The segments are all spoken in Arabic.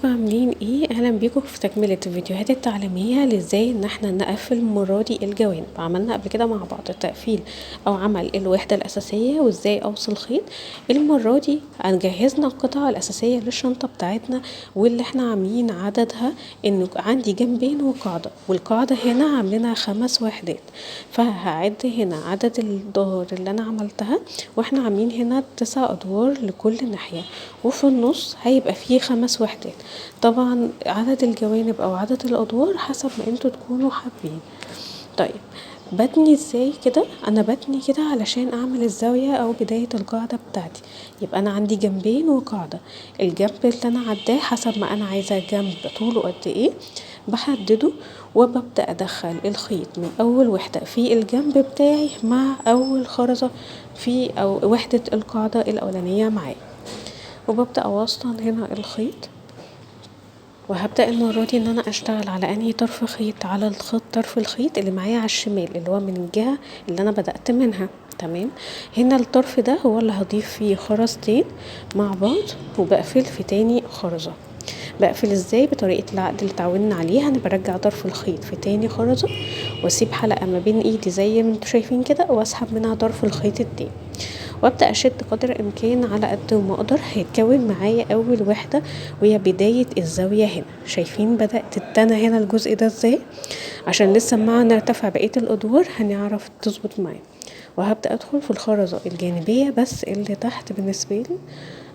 ازيكم عاملين ايه؟ اهلا بيكم في تكملة الفيديوهات التعليمية لازاي ان احنا نقفل المرة دي الجوانب. عملنا قبل كده مع بعض التقفيل او عمل الوحدة الاساسية وازاي اوصل خيط. المرة دي هنجهزنا القطعة الاساسية للشنطة بتاعتنا واللي احنا عاملين عددها انه عندي جنبين وقاعدة، والقاعدة هنا عاملينها 5 وحدات، فهعد هنا عدد الدور اللي انا عملتها، واحنا عاملين هنا 9 ادوار لكل ناحية، وفي النص هيبقى فيه 5 وحدات. طبعا عدد الجوانب او عدد الادوار حسب ما انتوا تكونوا حابين. طيب بتني ازاي كده؟ انا بتني كده علشان اعمل الزاوية او بداية القاعدة بتاعتي. يبقى انا عندي جنبين وقاعدة، الجنب اللي انا عداه حسب ما انا عايزة جنب طوله قد ايه بحدده، وببدأ ادخل الخيط من اول وحدة في الجنب بتاعي مع اول خرزة في او وحدة القاعدة الاولانية معايا، وببدأ اوصل هنا الخيط. وهبدأ المرة دي ان انا اشتغل على انهي طرف خيط، على الخط طرف الخيط اللي معايا على الشمال اللي هو من الجهة اللي انا بدأت منها. تمام، هنا الطرف ده هو اللي هضيف فيه خرزتين مع بعض، وبقفل في تاني خرزة. بقفل ازاي؟ بطريقة العقد اللي اتعودنا عليها، انا برجع طرف الخيط في تاني خرزة واسيب حلقة ما بين ايدي زي ما انتوا شايفين كده، واسحب منها طرف الخيط التاني، وابدا اشد قدر الامكان على قد ما اقدر. هيتكون معايا اول وحده وهي بدايه الزاويه هنا. شايفين بدات تتنى هنا الجزء ده ازاي؟ عشان لسه ما نرتفع بقيه الادوار هنعرف تظبط معايا. وهبدا ادخل في الخرزه الجانبيه بس اللي تحت بالنسبه لي،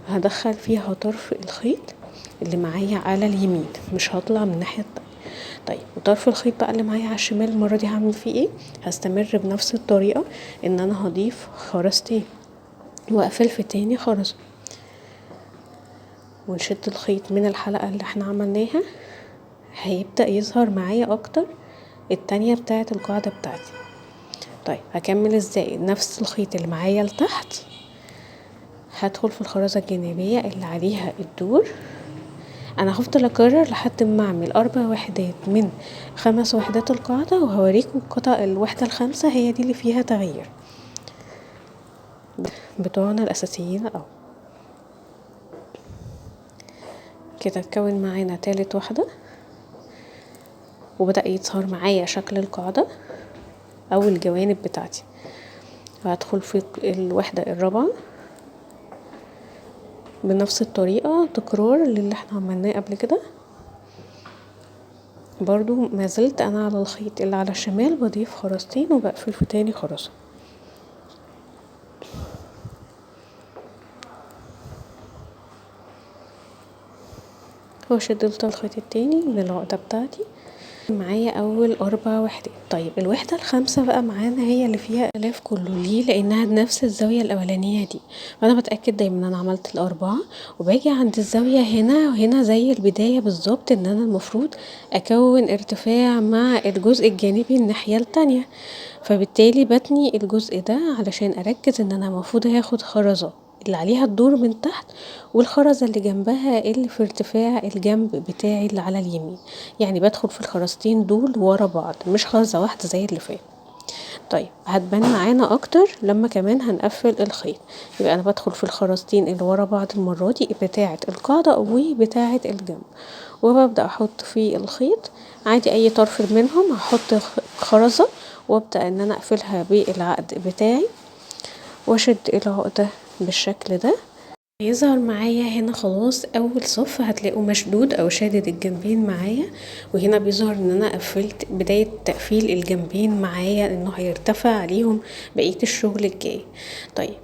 هدخل فيها طرف الخيط اللي معايا على اليمين، مش هطلع من الناحيه التانية. طيب وطرف الخيط بقى اللي معايا على الشمال المره دي هعمل فيه ايه؟ هستمر بنفس الطريقه، ان انا هضيف خرزتين واقفل في تاني خرزة، ونشد الخيط من الحلقة اللي احنا عملناها. هيبدأ يظهر معايا اكتر التانية بتاعة القاعدة بتاعتي. طيب هكمل ازاي؟ نفس الخيط اللي معايا لتحت هدخل في الخرزة الجانبية اللي عليها الدور. انا هفضل اكرر لحد ما اعمل 4 وحدات من 5 وحدات القاعدة، وهوريكم القطع الوحدة الخامسة هي دي اللي فيها تغيير بتوعنا الاساسيين الاول. كده اتكون معانا تالت واحدة، وبدأ يظهر معايا شكل القاعدة او الجوانب بتاعتي. وهدخل في الوحدة الرابعة بنفس الطريقة، تكرار للي احنا عملناه قبل كده. برضو ما زلت انا على الخيط اللي على الشمال بضيف خرزتين وبقفل في تاني خرزة، واشد الخيط التاني من العقدة بتاعتي. معايا اول 4 وحدات. طيب الوحدة الخامسة بقى معانا هي اللي فيها الاف كله. ليه؟ لانها نفس الزاوية الاولانية دي، فانا بتأكد دايما ان انا عملت ال4 وباجي عند الزاوية هنا، وهنا زي البداية بالظبط ان انا المفروض اكون ارتفاع مع الجزء الجانبي الناحية التانية. فبالتالي بتني الجزء ده علشان اركز ان انا المفروض هاخد خرزات اللي عليها الدور من تحت، والخرزة اللي جنبها اللي في ارتفاع الجنب بتاعي اللي على اليمين. يعني بدخل في الخرزتين دول ورا بعض، مش خرزة واحدة زي اللي فات. طيب هتبان معانا اكتر لما كمان هنقفل الخيط. يبقى انا بدخل في الخرزتين اللي ورا بعض المرة دي بتاعة القاعدة وبتاعة الجنب، وببدأ احط في الخيط عادي اي طرف منهم هحط خرزة، وابدأ ان انا اقفلها بالعقد بتاعي واشد العقدة بالشكل ده. يظهر معايا هنا خلاص اول صف هتلاقوا مشدود او شادد الجنبين معايا، وهنا بيظهر ان انا قفلت بداية تقفيل الجنبين معايا انه هيرتفع عليهم بقية الشغل الجاي. طيب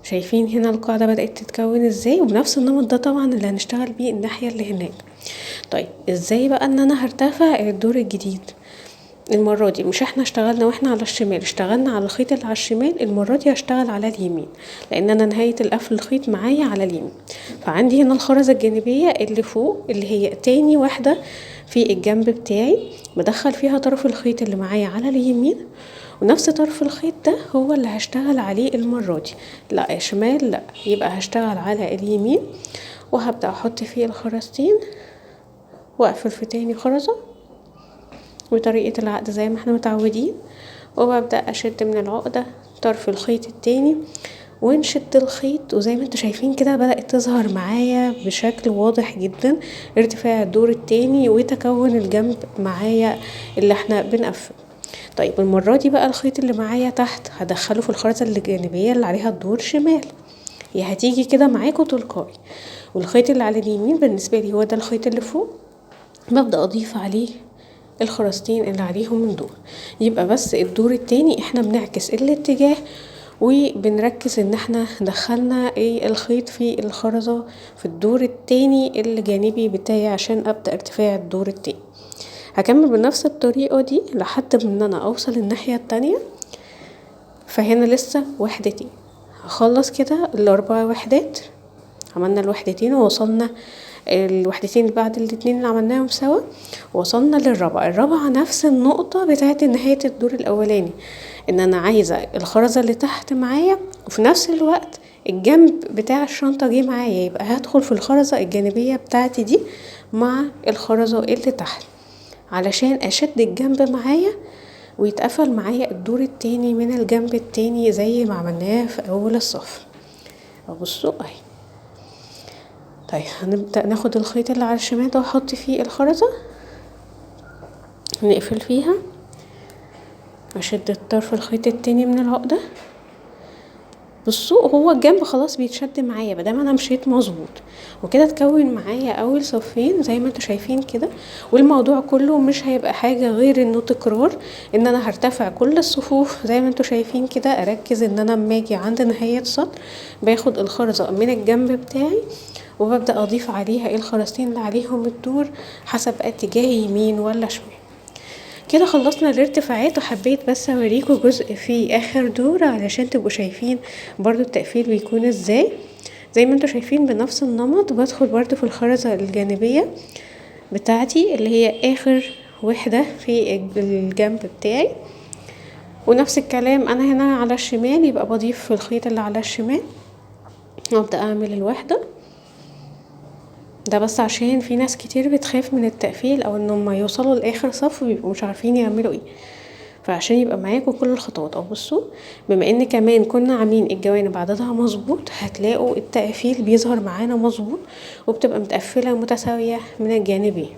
شايفين هنا القاعدة بدأت تتكون ازاي؟ وبنفس النمط ده طبعا اللي هنشتغل بيه الناحية اللي هناك. طيب ازاي بقى ان انا هرتفع الدور الجديد؟ المرة دي مش احنا اشتغلنا واحنا على الشمال، اشتغلنا على الخيط اللي على الشمال، المرة دي هشتغل على اليمين، لان انا نهاية القفل الخيط معايا على اليمين. فعندي هنا الخرزة الجانبية اللي فوق اللي هي تاني واحدة في الجنب بتاعي، بدخل فيها طرف الخيط اللي معايا على اليمين، ونفس طرف الخيط ده هو اللي هشتغل عليه المرة دي. لا شمال لا، يبقى هشتغل على اليمين، وهبدأ احط فيه الخرزتين واقفل في تاني خرزة بطريقة العقد زي ما احنا متعودين، وببدأ اشد من العقدة طرف الخيط التاني ونشد الخيط. وزي ما انتوا شايفين كده بدأت تظهر معايا بشكل واضح جدا ارتفاع الدور التاني وتكون الجنب معايا اللي احنا بنقفل. طيب المرة دي بقى الخيط اللي معايا تحت هدخله في الخرزة الجانبية اللي عليها الدور شمال، هي هتيجي كده معاكوا تلقائي. والخيط اللي على اليمين بالنسبة لي هو ده الخيط اللي فوق، ببدأ اضيف عليه الخرزتين اللي عليهم من دور. يبقى بس الدور التاني احنا بنعكس الاتجاه وبنركز ان احنا دخلنا الخيط في الخرزة في الدور التاني الجانبي بتاعي عشان ابدأ ارتفاع الدور التاني. هكمل بنفس الطريقة دي لحد ما انا اوصل الناحية التانية. فهنا لسه وحدتين، هخلص كده الاربع وحدات. عملنا الوحدتين ووصلنا الوحدتين اللي بعد الاتنين اللي عملناهم سوا، وصلنا الرابعة نفس النقطة بتاعت نهاية الدور الاولاني، ان انا عايزة الخرزة اللي تحت معايا وفي نفس الوقت الجنب بتاع الشنطة جه معايا، يبقى هدخل في الخرزة الجانبية بتاعتي دي مع الخرزة اللي تحت علشان اشد الجنب معايا ويتقفل معايا الدور التاني من الجنب التاني زي ما عملناه في اول الصف. بصوا اهي. طيب هنبدأ ناخد الخيط اللي على الشمال ده واحط فيه الخرزة، نقفل فيها، اشد الطرف الخيط التاني من العقدة. بصوا هو الجنب خلاص بيتشد معايا مادام انا مشيت مظبوط، وكده اتكون معايا اول صفين زي ما انتوا شايفين كده. والموضوع كله مش هيبقى حاجة غير انه تكرار، ان انا هرتفع كل الصفوف زي ما انتوا شايفين كده. اركز ان انا لما اجي عند نهاية سطر باخد الخرزة من الجنب بتاعي وببدأ اضيف عليها الخرزتين اللي عليهم الدور حسب اتجاه يمين ولا شمال. كده خلصنا الارتفاعات، وحبيت بس اوريكم جزء في اخر دور علشان تبقوا شايفين برضو التقفيل بيكون ازاي. زي ما انتوا شايفين بنفس النمط بدخل برضو في الخرزة الجانبية بتاعتي اللي هي اخر وحدة في الجنب بتاعي، ونفس الكلام انا هنا على الشمال يبقى بضيف في الخيط اللي على الشمال وابدأ اعمل الوحدة. ده بس عشان في ناس كتير بتخاف من التقفيل او انهم يوصلوا لاخر صف ويبقوا مش عارفين يعملوا ايه، فعشان يبقى معاكم كل الخطوات. او بصوا بما ان كمان كنا عاملين الجوانب عددها مظبوط هتلاقوا التقفيل بيظهر معانا مظبوط وبتبقى متقفلة متساوية من الجانبين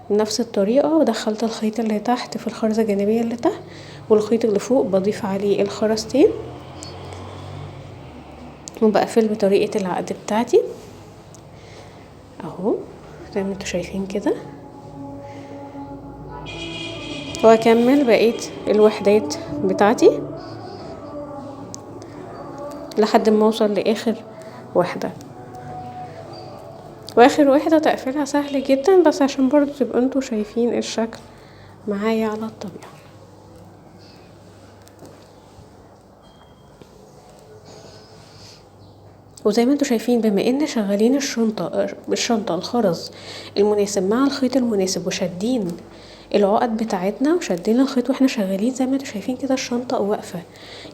بنفس الطريقة. ودخلت الخيط اللي تحت في الخرزة الجانبية اللي تحت، والخيط اللي فوق بضيف عليه الخرزتين وبقفل بطريقة العقد بتاعتي اهو زي ما انتوا شايفين كده. واكمل بقية الوحدات بتاعتي لحد ما اوصل لاخر وحدة. واخر وحدة تقفلها سهل جدا بس عشان برضو تبقوا انتوا شايفين الشكل معايا على الطبيعة. وزي ما انتوا شايفين بما ان شغالين الشنطة الخرز المناسب مع الخيط المناسب وشادين العقد بتاعتنا وشدينا الخيط واحنا شغالين، زي ما انتوا شايفين كده الشنطة واقفة،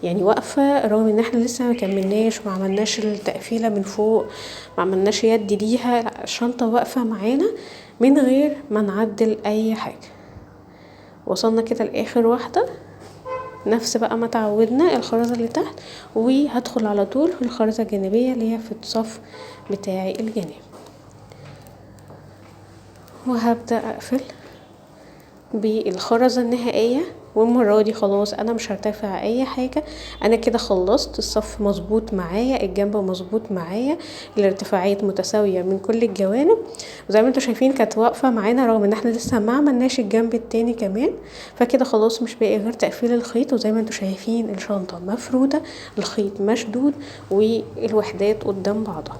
يعني واقفة رغم ان احنا لسه ما كملناش ما عملناش التقفيلة من فوق ما عملناش يد ليها. لا الشنطة واقفة معانا من غير ما نعدل اي حاجة. وصلنا كده لاخر واحدة، نفس بقى ما تعودنا الخرزة اللي تحت، وهدخل على طول في الخرزة الجانبية اللي هي في الصف بتاعي الجانبي وهبدأ اقفل بالخرزة النهائية. والمرة دي خلاص انا مش هرتفع اي حاجة، انا كده خلصت الصف مظبوط معايا، الجنب مظبوط معايا، الارتفاعات متساوية من كل الجوانب. وزي ما انتوا شايفين كانت واقفة معانا رغم ان احنا لسه ما عملناش الجنب التاني كمان. فكده خلاص مش باقي غير تقفيل الخيط. وزي ما انتوا شايفين الشنطة مفرودة، الخيط مشدود، والوحدات قدام بعضها.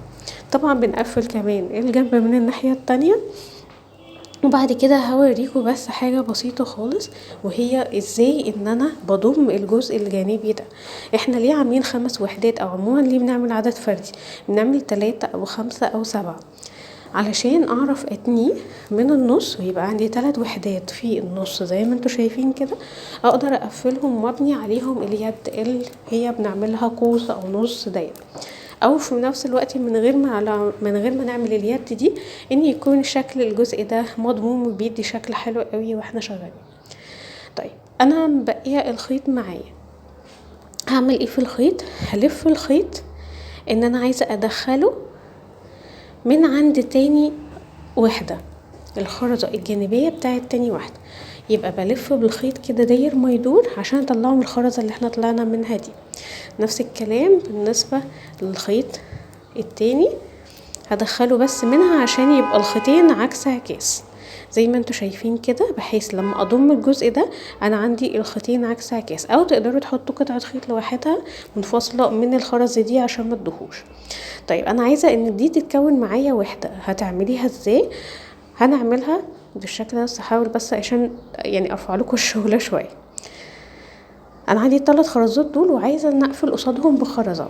طبعا بنقفل كمان الجنب من الناحية التانية. وبعد كده هوريكم بس حاجة بسيطة خالص، وهي ازاي ان انا بضم الجزء الجانبي ده. احنا ليه عاملين 5 وحدات او عموما ليه بنعمل عدد فردي؟ بنعمل 3 او 5 او 7 علشان اعرف اتنيه من النص ويبقى عندي 3 وحدات في النص زي ما انتوا شايفين كده، اقدر اقفلهم وابني عليهم اليد اللي هي بنعملها قوس او نص دايرة. او في نفس الوقت من غير ما نعمل اليد دي ان يكون شكل الجزء ده مضموم وبيدي شكل حلو قوي واحنا شغالين. طيب انا مبقيه الخيط معايا هعمل ايه في الخيط؟ هلف الخيط ان انا عايزة ادخله من عند تاني وحدة، الخرزة الجانبية بتاعت تاني واحدة. يبقى بلف بالخيط كده داير ما يدور عشان اطلعه من الخرزة اللي احنا طلعنا منها دي. نفس الكلام بالنسبة للخيط التاني، هدخله بس منها عشان يبقى الخيطين عكس عكاس زي ما انتوا شايفين كده، بحيث لما اضم الجزء ده انا عندي الخيطين عكس عكاس. او تقدروا تحطوا قطعة خيط لوحدها منفصلة من الخرزة دي عشان ما تدهوش. طيب انا عايزة ان دي تتكون معايا وحدة، هتعمليها ازاي؟ هنعملها بالشكل ده، بس هحاول بس عشان يعني ارفع لكم الشغلة شوية. انا عندي الثلاث خرزات دول وعايزة ان اقفل قصادهم بخرزة،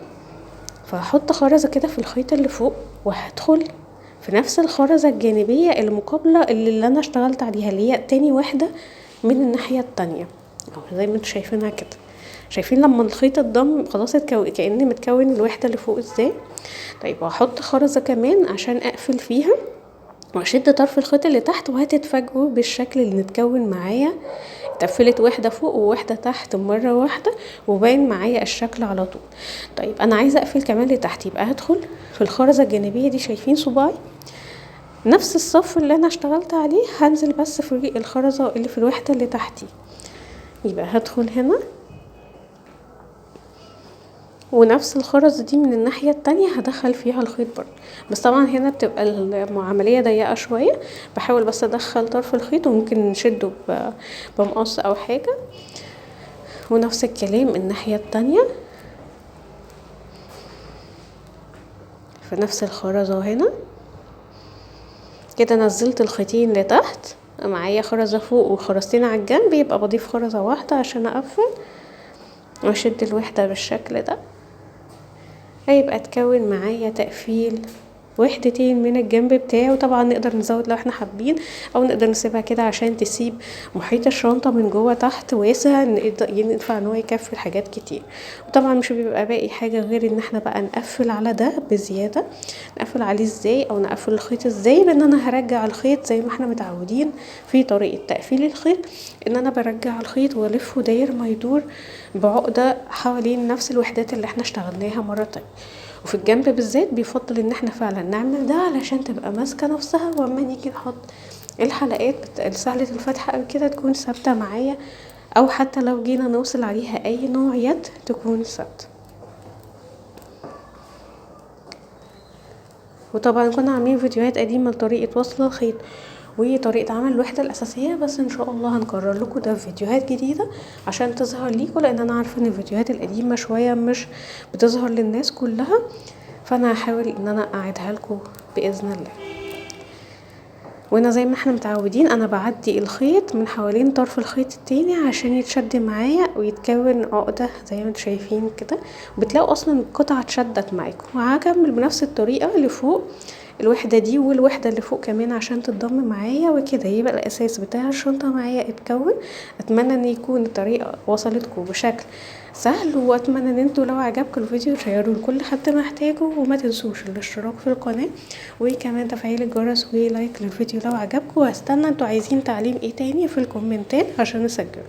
فهحط خرزة كده في الخيط اللي فوق، وهدخل في نفس الخرزة الجانبية المقابلة اللي انا اشتغلت عليها، اللي هي تاني واحدة من الناحية التانية، أو زي ما انتوا شايفينها كده. شايفين لما الخيط اتضم خلاص كأن متكون الوحدة اللي فوق ازاي. طيب وهحط خرزة كمان عشان اقفل فيها، واشد طرف الخيط اللي تحت، وهتتفاجئوا بالشكل اللي متكون معايا. اتقفلت واحدة فوق وواحدة تحت مرة واحدة، وباين معايا الشكل على طول. طيب انا عايزة اقفل كمان لتحت، يبقى هدخل في الخرزة الجانبية دي، شايفين صباعي نفس الصف اللي انا اشتغلت عليه، هنزل بس في الخرزة اللي في الوحدة اللي تحتي. يبقى هدخل هنا، ونفس الخرزة دي من الناحية التانية هدخل فيها الخيط برضه. بس طبعا هنا بتبقى العملية ضيقة شوية، بحاول بس ادخل طرف الخيط، وممكن نشده بمقص او حاجة. ونفس الكلام الناحية التانية في نفس الخرزة هنا كده. نزلت الخيطين لتحت، معايا خرزة فوق وخرزتين على الجنب، يبقى بضيف خرزة واحدة عشان اقفل واشد الوحدة بالشكل ده. هيبقى تكون معايا تقفيل وحدتين من الجنب بتاعي. وطبعا نقدر نزود لو احنا حابين، او نقدر نسيبها كده عشان تسيب محيط الشنطة من جوه تحت واسع، ينفع ان هو يكفي حاجات كتير. وطبعا مش بيبقى باقي حاجة غير ان احنا بقى نقفل على ده بزيادة. نقفل عليه ازاي، او نقفل الخيط ازاي؟ بان انا هرجع الخيط زي ما احنا متعودين في طريقة تقفيل الخيط، ان انا برجع الخيط والفه داير ما يدور بعقدة حوالين نفس الوحدات اللي احنا اشتغلناها مرة تانية. وفي الجنب بالذات بيفضل ان احنا فعلا نعمل ده علشان تبقى ماسكة نفسها، واما نيجي نحط الحلقات سهلة الفتح او كده تكون ثابتة معايا، او حتى لو جينا نوصل عليها اي نوع يد تكون ثابتة. وطبعا كنا عاملين فيديوهات قديمة لطريقة وصل الخيط وطريقة عمل الوحدة الأساسية، بس ان شاء الله هنكرر لكم ده في فيديوهات جديدة عشان تظهر ليكم، لان انا عارفة ان الفيديوهات القديمة شوية مش بتظهر للناس كلها، فانا هحاول ان انا اعيدها لكم بإذن الله. وانا زي ما احنا متعودين انا بعدي الخيط من حوالين طرف الخيط التاني عشان يتشد معايا ويتكون عقدة زي ما انتم شايفين كده، وبتلاقوا اصلا القطعة اتشدت معاكم. وهكمل بنفس الطريقة اللي فوق الوحدة دي والوحدة اللي فوق كمان عشان تتضم معايا، وكده يبقى الاساس بتاع الشنطة معايا اتكون. اتمنى ان يكون الطريقة وصلتكم بشكل سهل، واتمنى ان انتوا لو عجبكم الفيديو تشيروه لكل حد محتاجه، وما تنسوش الاشتراك في القناة وكمان تفعيل الجرس ولايك للفيديو لو عجبكم. وهستنى انتوا عايزين تعليم ايه تاني في الكومنتات عشان اسجله.